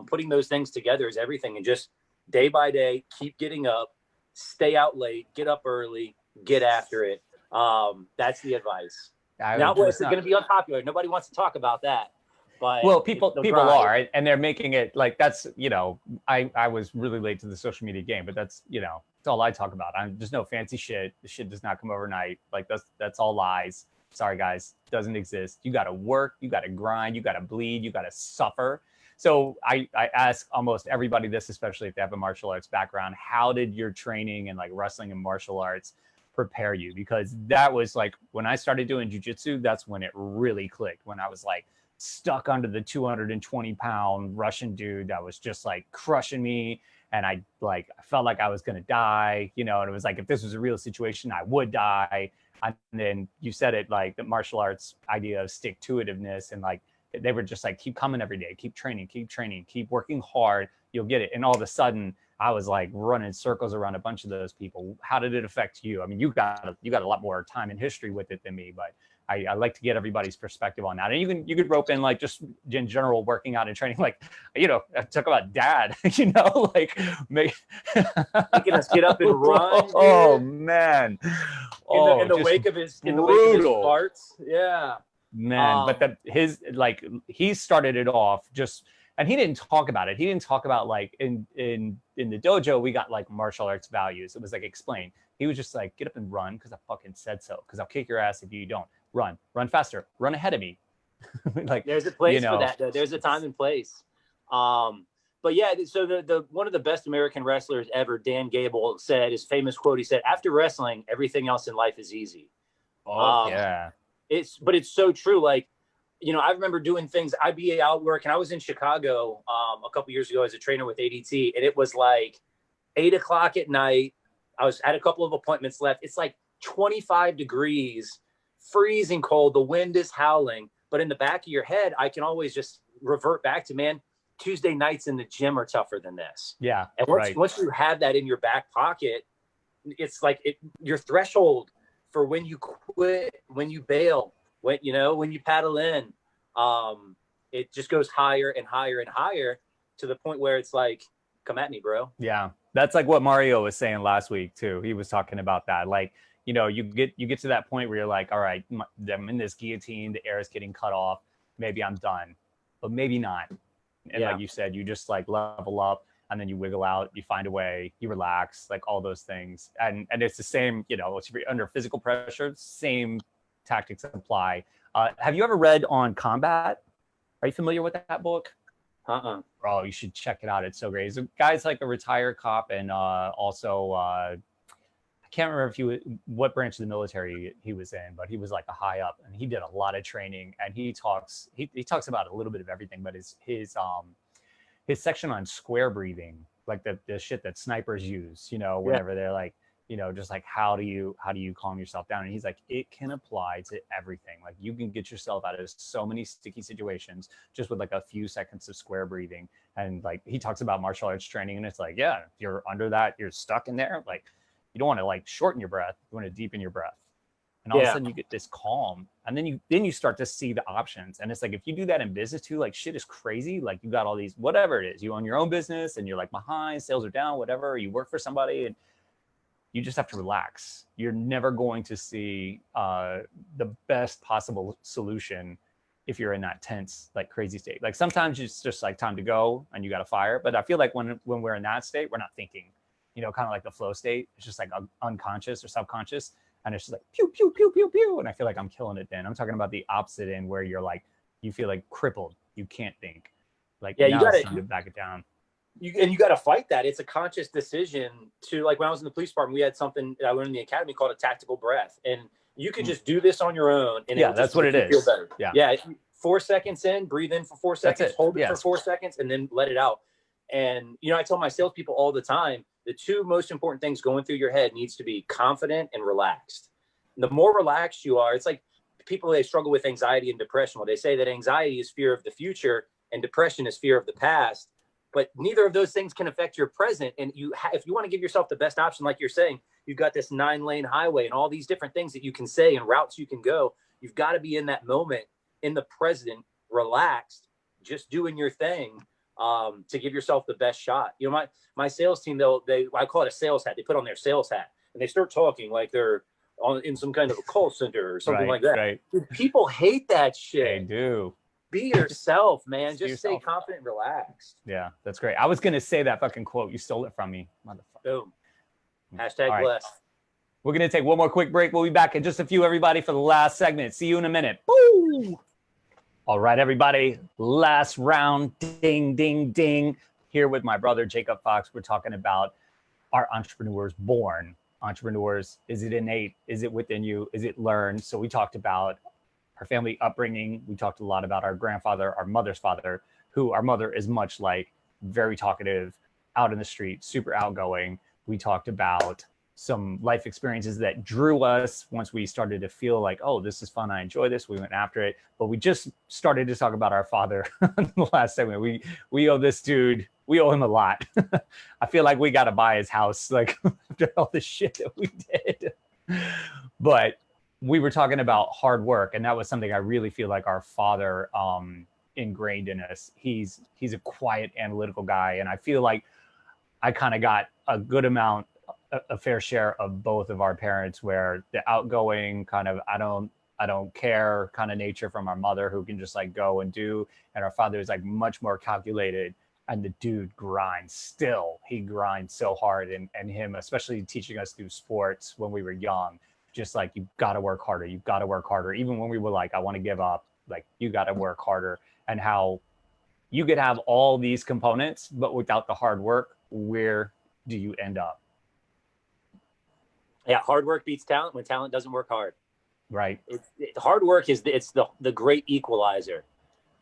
[SPEAKER 2] putting those things together is everything. And just day by day, keep getting up, stay out late, get up early, get after it. That's the advice. Now, it's going to be unpopular. Nobody wants to talk about that. But
[SPEAKER 1] well, people are, and they're making it like that's, I was really late to the social media game, but that's, it's all I talk about. There's no fancy shit. The shit does not come overnight. Like that's all lies. Sorry, guys, doesn't exist. You got to work, you got to grind, you got to bleed, you got to suffer. So I ask almost everybody this, especially if they have a martial arts background, how did your training and like wrestling and martial arts prepare you? Because that was like, when I started doing jiu-jitsu, that's when it really clicked. When I was like stuck under the 220-pound Russian dude that was just like crushing me. And I felt like I was going to die, and it was like, if this was a real situation, I would die. And then you said it, like the martial arts idea of stick-to-itiveness, and like, they were just like, keep coming every day, keep training, keep working hard, you'll get it. And all of a sudden I was like running circles around a bunch of those people. How did it affect you? I mean, you got a lot more time and history with it than me, but I like to get everybody's perspective on that. And you could rope in like just in general working out and training, like, talk about dad, like
[SPEAKER 2] making us get up and run.
[SPEAKER 1] Oh man.
[SPEAKER 2] In the wake of his farts. Yeah.
[SPEAKER 1] Man, but he started it off just, and he didn't talk about it. He didn't talk about like in the dojo, we got like martial arts values. It was like explain. He was just like, get up and run because I fucking said so. Because I'll kick your ass if you don't. Run faster, run ahead of me. Like
[SPEAKER 2] there's a place for that though. There's a time and place. But yeah, so the one of the best American wrestlers ever, Dan Gable, said his famous quote. He said, "After wrestling, everything else in life is easy."
[SPEAKER 1] Yeah.
[SPEAKER 2] It's so true. Like, I remember doing things, IBA outwork, and I was in Chicago a couple years ago as a trainer with ADT, and it was like 8:00 at night. I had a couple of appointments left. It's like 25 degrees, freezing cold. The wind is howling, but in the back of your head, I can always just revert back to, man, Tuesday nights in the gym are tougher than this.
[SPEAKER 1] Yeah.
[SPEAKER 2] And once you have that in your back pocket, it's like your threshold for when you quit, when you bail, when you paddle in, it just goes higher and higher and higher to the point where it's like, come at me, bro.
[SPEAKER 1] Yeah. That's like what Mario was saying last week too. He was talking about that. Like, you get to that point where you're like, all right, I'm in this guillotine, the air is getting cut off. Maybe I'm done, but maybe not. And like you said, you just like level up and then you wiggle out, you find a way, you relax, like all those things. And it's the same, if you're under physical pressure, same tactics apply. Have you ever read On Combat? Are you familiar with that book? Oh, you should check it out. It's so great. He's a guy's like a retired cop and also I can't remember what branch of the military he was in, but he was like a high up and he did a lot of training. And he talks about a little bit of everything, but his section on square breathing, like the shit that snipers use, whenever they're like, just like how do you calm yourself down? And he's like, it can apply to everything. Like you can get yourself out of so many sticky situations just with like a few seconds of square breathing. And like he talks about martial arts training, and it's like, yeah, if you're under that, you're stuck in there. Like you don't want to like shorten your breath, you want to deepen your breath. And all of a sudden you get this calm, and then you start to see the options. And it's like, if you do that in business too, like shit is crazy. Like you got all these, whatever it is, you own your own business and you're like behind, sales are down, whatever, you work for somebody, and you just have to relax. You're never going to see the best possible solution if you're in that tense, like crazy state. Like sometimes it's just like time to go and you got to fire. But I feel like when we're in that state, we're not thinking, kind of like the flow state. It's just like unconscious or subconscious. And it's just like pew, pew, pew, pew, pew. And I feel like I'm killing it then. I'm talking about the opposite end where you're like, you feel like crippled. You can't think. Like,
[SPEAKER 2] yeah, you got
[SPEAKER 1] to back it down.
[SPEAKER 2] You got to fight that. It's a conscious decision to, like when I was in the police department, we had something that I learned in the academy called a tactical breath. And you can just do this on your own. And
[SPEAKER 1] that's what it is.
[SPEAKER 2] Feel better.
[SPEAKER 1] Yeah.
[SPEAKER 2] 4 seconds in, breathe in for 4 seconds, hold it for 4 seconds, and then let it out. And, I tell my salespeople all the time, the two most important things going through your head needs to be confident and relaxed. And the more relaxed you are, it's like people, they struggle with anxiety and depression. Well, they say that anxiety is fear of the future and depression is fear of the past. But neither of those things can affect your present. And if you want to give yourself the best option, like you're saying, you've got this 9-lane highway and all these different things that you can say and routes you can go. You've got to be in that moment, in the present, relaxed, just doing your thing to give yourself the best shot. My sales team, I call it a sales hat. They put on their sales hat and they start talking like they're in some kind of a call center or something like that. Right. Dude, people hate that shit.
[SPEAKER 1] They do.
[SPEAKER 2] Be yourself, man. Just stay confident and relaxed.
[SPEAKER 1] Yeah, that's great. I was going to say that fucking quote. You stole it from me, motherfucker.
[SPEAKER 2] Boom. Hashtag blessed.
[SPEAKER 1] We're going to take one more quick break. We'll be back in just a few, everybody, for the last segment. See you in a minute. Woo! All right, everybody. Last round. Ding, ding, ding. Here with my brother, Jacob Fox. We're talking about are entrepreneurs born? Entrepreneurs, is it innate? Is it within you? Is it learned? So we talked about our family upbringing. We talked a lot about our grandfather, our mother's father, who our mother is much like, very talkative, out in the street, super outgoing. We talked about some life experiences that drew us once we started to feel like, oh, this is fun, I enjoy this. We went after it. But we just started to talk about our father in the last segment. We owe this dude we owe him a lot. I feel like we got to buy his house, like after all the shit that we did. But we were talking about hard work, and that was something I really feel like our father ingrained in us. He's a quiet, analytical guy, and I feel like I kind of got a good amount, a fair share of both of our parents, where the outgoing kind of I don't care kind of nature from our mother, who can just like go and do, and our father is like much more calculated. And the dude grinds still. He grinds so hard, and him especially teaching us through sports when we were young, just like, you got to work harder. You've got to work harder. Even when we were like, I want to give up, like, you got to work harder. And how you could have all these components, but without the hard work, where do you end up?
[SPEAKER 3] Yeah, hard work beats talent when talent doesn't work hard.
[SPEAKER 1] Right.
[SPEAKER 3] Hard work is the great equalizer.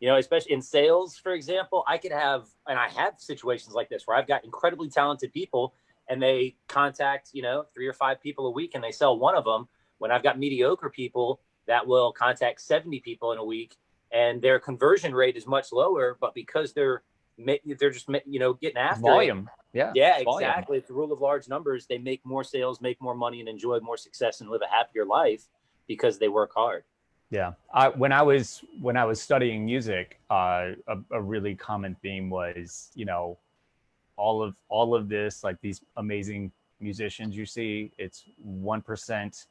[SPEAKER 3] You know, especially in sales, for example, I could have, and I have situations like this where I've got incredibly talented people and they contact, 3 or 5 people a week and they sell one of them, when I've got mediocre people that will contact 70 people in a week and their conversion rate is much lower, but because they're just, getting after
[SPEAKER 1] volume.
[SPEAKER 3] It. Yeah, exactly. Volume. It's the rule of large numbers. They make more sales, make more money, and enjoy more success and live a happier life because they work hard.
[SPEAKER 1] Yeah. When I was studying music, a really common theme was, all of this, like these amazing musicians you see, it's 1%.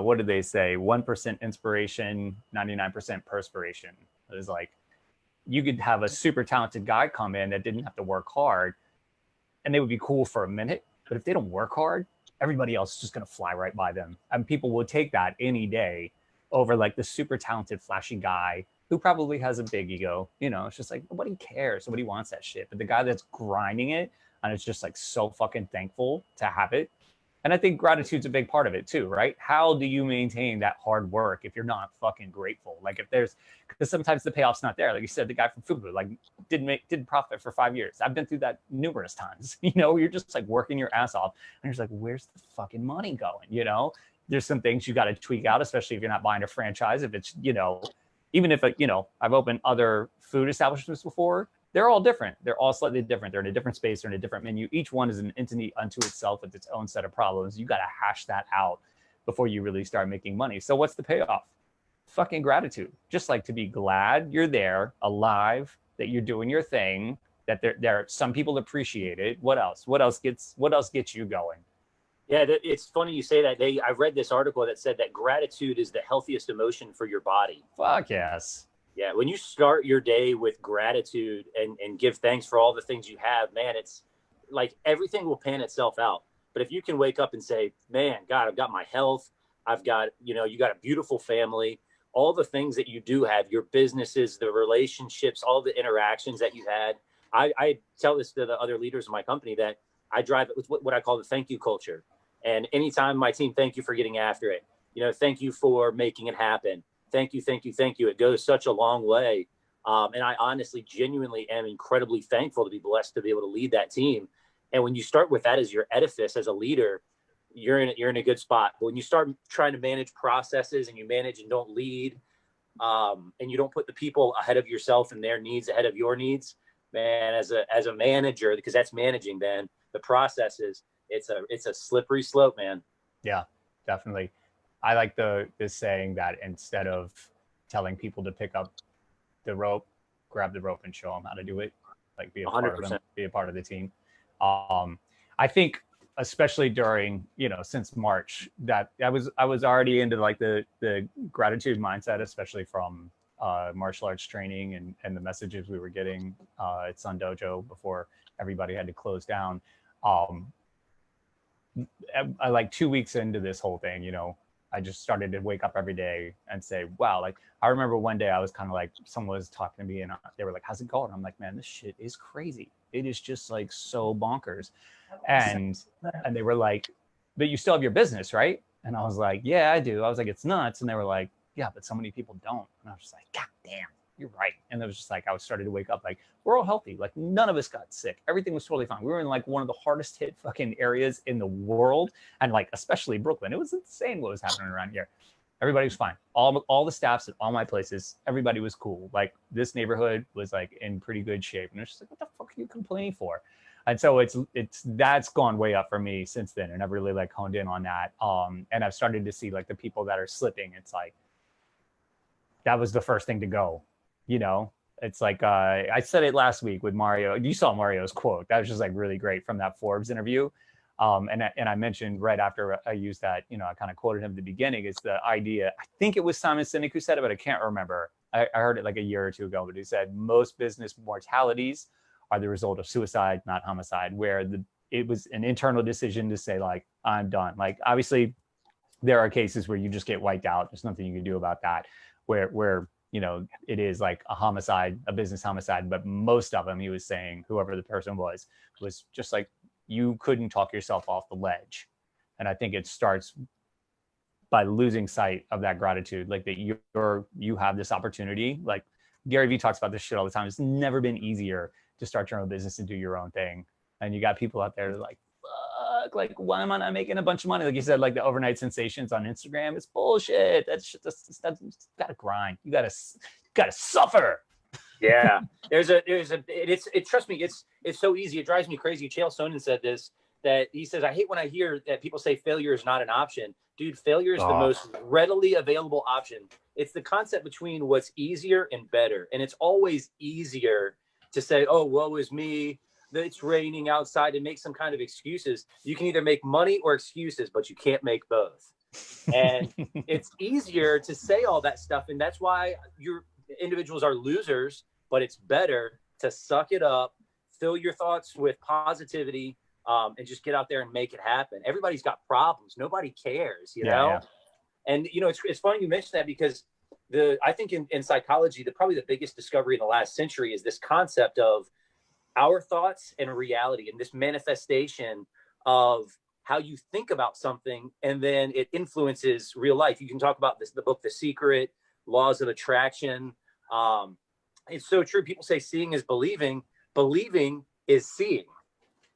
[SPEAKER 1] What did they say? 1% inspiration, 99% perspiration. It was like, you could have a super talented guy come in that didn't have to work hard, and they would be cool for a minute. But if they don't work hard, everybody else is just going to fly right by them. And people will take that any day over like the super talented, flashy guy who probably has a big ego. It's just like, nobody cares. Nobody wants that shit. But the guy that's grinding it and it's just like so fucking thankful to have it. And I think gratitude's a big part of it too, right? How do you maintain that hard work if you're not fucking grateful? Like, because sometimes the payoff's not there. Like you said, the guy from Fubu, like, didn't profit for 5 years. I've been through that numerous times. You're just like working your ass off and you're just like, where's the fucking money going? There's some things you got to tweak out, especially if you're not buying a franchise. If it's, even if, I've opened other food establishments before, they're all different. They're all slightly different. They're in a different space. They're in a different menu. Each one is an entity unto itself with its own set of problems. You got to hash that out before you really start making money. So what's the payoff? Fucking gratitude. Just like to be glad you're there, alive, that you're doing your thing, that there some people appreciate it. What else? What else gets you going?
[SPEAKER 3] Yeah, it's funny you say that. I read this article that said that gratitude is the healthiest emotion for your body.
[SPEAKER 1] Fuck yes.
[SPEAKER 3] Yeah, when you start your day with gratitude and give thanks for all the things you have, man, it's like everything will pan itself out. But if you can wake up and say, man, God, I've got my health, I've got, you got a beautiful family, all the things that you do have, your businesses, the relationships, all the interactions that you had. I tell this to the other leaders of my company that I drive it with what I call the thank you culture. And anytime my team, thank you for getting after it. Thank you for making it happen. Thank you, thank you, thank you. It goes such a long way. And I honestly, genuinely am incredibly thankful to be blessed to be able to lead that team. And when you start with that as your edifice as a leader, you're in a good spot. But when you start trying to manage processes and you manage and don't lead, and you don't put the people ahead of yourself and their needs ahead of your needs, man, as a manager, because that's managing, then the processes, it's a slippery slope, man.
[SPEAKER 1] Yeah, definitely. I like this saying that instead of telling people to pick up the rope, grab the rope and show them how to do it. Like, be a 100%. Part of them, be a part of the team. I think especially during, since March, that I was already into like the gratitude mindset, especially from martial arts training and the messages we were getting at Sun Dojo before everybody had to close down. I like 2 weeks into this whole thing, I just started to wake up every day and say, wow, like, I remember one day I was kind of like, someone was talking to me and they were like, how's it going? I'm like, man, this shit is crazy. It is just like so bonkers. And they were like, but you still have your business, right? And I was like, yeah, I do. I was like, it's nuts. And they were like, yeah, but so many people don't. And I was just like, God damn, you're right. And it was just like, I was starting to wake up like, we're all healthy. Like, none of us got sick. Everything was totally fine. We were in like one of the hardest hit fucking areas in the world. And like, especially Brooklyn, it was insane what was happening around here. Everybody was fine. All the staffs at all my places, everybody was cool. Like this neighborhood was like in pretty good shape. And it's just like, what the fuck are you complaining for? And so that's gone way up for me since then. And I've really like honed in on that. And I've started to see like the people that are slipping. It's like, that was the first thing to go, you know? It's like, I said it last week with Mario. You saw Mario's quote. That was just like really great from that Forbes interview. And I mentioned right after I used that, you know, I kind of quoted him at the beginning, is the idea. I think it was Simon Sinek who said it, but I can't remember. I heard it like a year or two ago, but he said most business mortalities are the result of suicide, not homicide, where it was an internal decision to say like, I'm done. Like, obviously there are cases where you just get wiped out. There's nothing you can do about that, where, you know, it is like a homicide, a business homicide, but most of them, he was saying, whoever the person was just like, you couldn't talk yourself off the ledge. And I think it starts by losing sight of that gratitude, like that you have this opportunity. Like Gary Vee talks about this shit all the time. It's never been easier to start your own business and do your own thing. And you got people out there like, fuck, like, why am I not making a bunch of money? Like you said, like the overnight sensations on Instagram, it's bullshit. That's gotta grind. You gotta suffer.
[SPEAKER 3] Yeah, trust me, it's so easy. It drives me crazy. Chael Sonnen said this, that he says, I hate when I hear that people say failure is not an option. Dude, failure is the most readily available option. It's the concept between what's easier and better. And it's always easier to say, oh, woe is me, it's raining outside, and make some kind of excuses. You can either make money or excuses, but you can't make both. And it's easier to say all that stuff. And that's why individuals are losers, but it's better to suck it up, fill your thoughts with positivity, and just get out there and make it happen. Everybody's got problems. Nobody cares, you know? Yeah. And, you know, it's funny you mentioned that, because I think in psychology, probably the biggest discovery in the last century is this concept of our thoughts and reality, and this manifestation of how you think about something, and then it influences real life. You can talk about the book, The Secret, Laws of Attraction. It's so true. People say seeing is believing. Believing is seeing.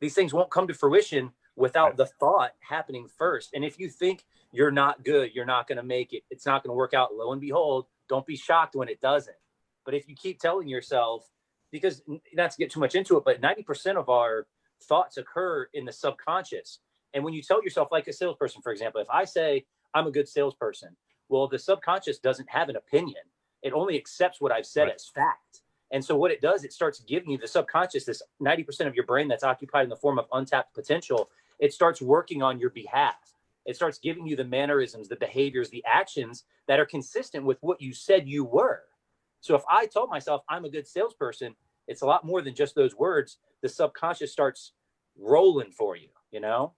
[SPEAKER 3] These things won't come to fruition without the thought happening first. And if you think you're not good, you're not going to make it, it's not going to work out, lo and behold, don't be shocked when it doesn't. But if you keep telling yourself, because not to get too much into it, but 90% of our thoughts occur in the subconscious. And when you tell yourself, like a salesperson, for example, if I say I'm a good salesperson, well, the subconscious doesn't have an opinion. It only accepts what I've said as fact. And so what it does, it starts giving you the subconscious, this 90% of your brain that's occupied in the form of untapped potential. It starts working on your behalf. It starts giving you the mannerisms, the behaviors, the actions that are consistent with what you said you were. So if I told myself I'm a good salesperson, it's a lot more than just those words. The subconscious starts rolling for you, you know?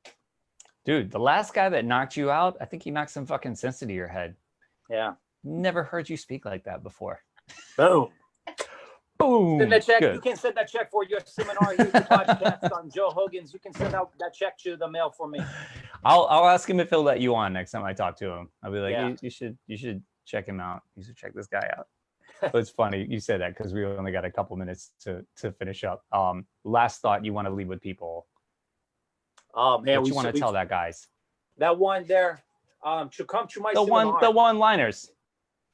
[SPEAKER 1] Dude, the last guy that knocked you out, I think he knocked some fucking sense into your head.
[SPEAKER 3] Yeah.
[SPEAKER 1] Never heard you speak like that before.
[SPEAKER 3] Boom.
[SPEAKER 1] Boom.
[SPEAKER 2] Send that check.
[SPEAKER 1] Good.
[SPEAKER 2] You can send that check for your seminar here, your podcast on Joe Hogan's. You can send out that check to the mail for me.
[SPEAKER 1] I'll ask him if he'll let you on next time I talk to him. I'll be like,
[SPEAKER 3] Yeah.
[SPEAKER 1] you should check him out. You should check this guy out. But it's funny you said that, because we only got a couple minutes to finish up. Last thought you want to leave with people.
[SPEAKER 3] Oh man,
[SPEAKER 1] what you want to tell that guys?
[SPEAKER 2] That one there, to come to my
[SPEAKER 1] the
[SPEAKER 2] seminar.
[SPEAKER 1] The one-liners.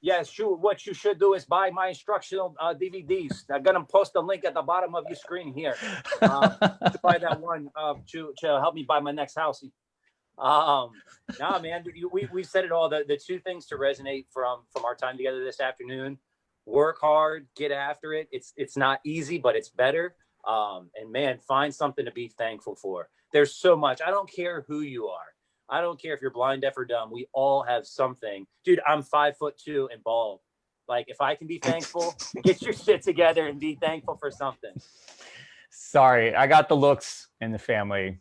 [SPEAKER 2] Yes, what you should do is buy my instructional DVDs. I'm gonna post a link at the bottom of your screen here. To buy that one to help me buy my next house. Nah, man, we said it all. The two things to resonate from our time together this afternoon: work hard, get after it. It's not easy, but it's better. And man, find something to be thankful for. There's so much. I don't care who you are. I don't care if you're blind, deaf, or dumb. We all have something. Dude, I'm 5'2" and bald. Like, if I can be thankful, get your shit together and be thankful for something.
[SPEAKER 1] Sorry, I got the looks in the family.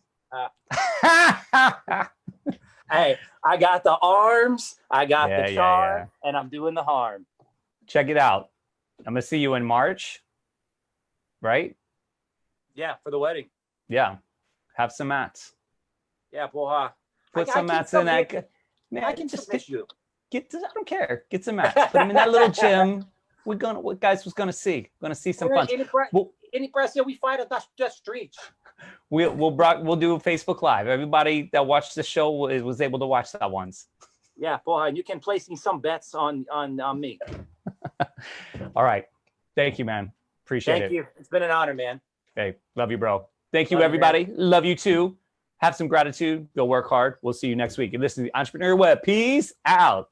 [SPEAKER 2] Hey, I got the arms, I got the charm, and I'm doing the harm.
[SPEAKER 1] Check it out. I'm going to see you in March, right?
[SPEAKER 2] Yeah, for the wedding.
[SPEAKER 1] Yeah. Have some mats.
[SPEAKER 2] Yeah, boy.
[SPEAKER 1] Put some mats in that. Man,
[SPEAKER 2] I can just miss you.
[SPEAKER 1] I don't care. Get some mats. Put them in that little gym. What guys was gonna see? Gonna see some fun.
[SPEAKER 2] Any Brazil we fight at the street.
[SPEAKER 1] We'll do a Facebook Live. Everybody that watched the show was able to watch that once.
[SPEAKER 2] Yeah, boy, you can place me some bets on me.
[SPEAKER 1] All right. Thank you, man. Appreciate it.
[SPEAKER 3] Thank you. It's been an honor, man.
[SPEAKER 1] Hey, love you, bro. Thank you,
[SPEAKER 3] Love you,
[SPEAKER 1] everybody. Love you too. Have some gratitude. Go work hard. We'll see you next week. And this is the Entrepreneurial Web. Peace out.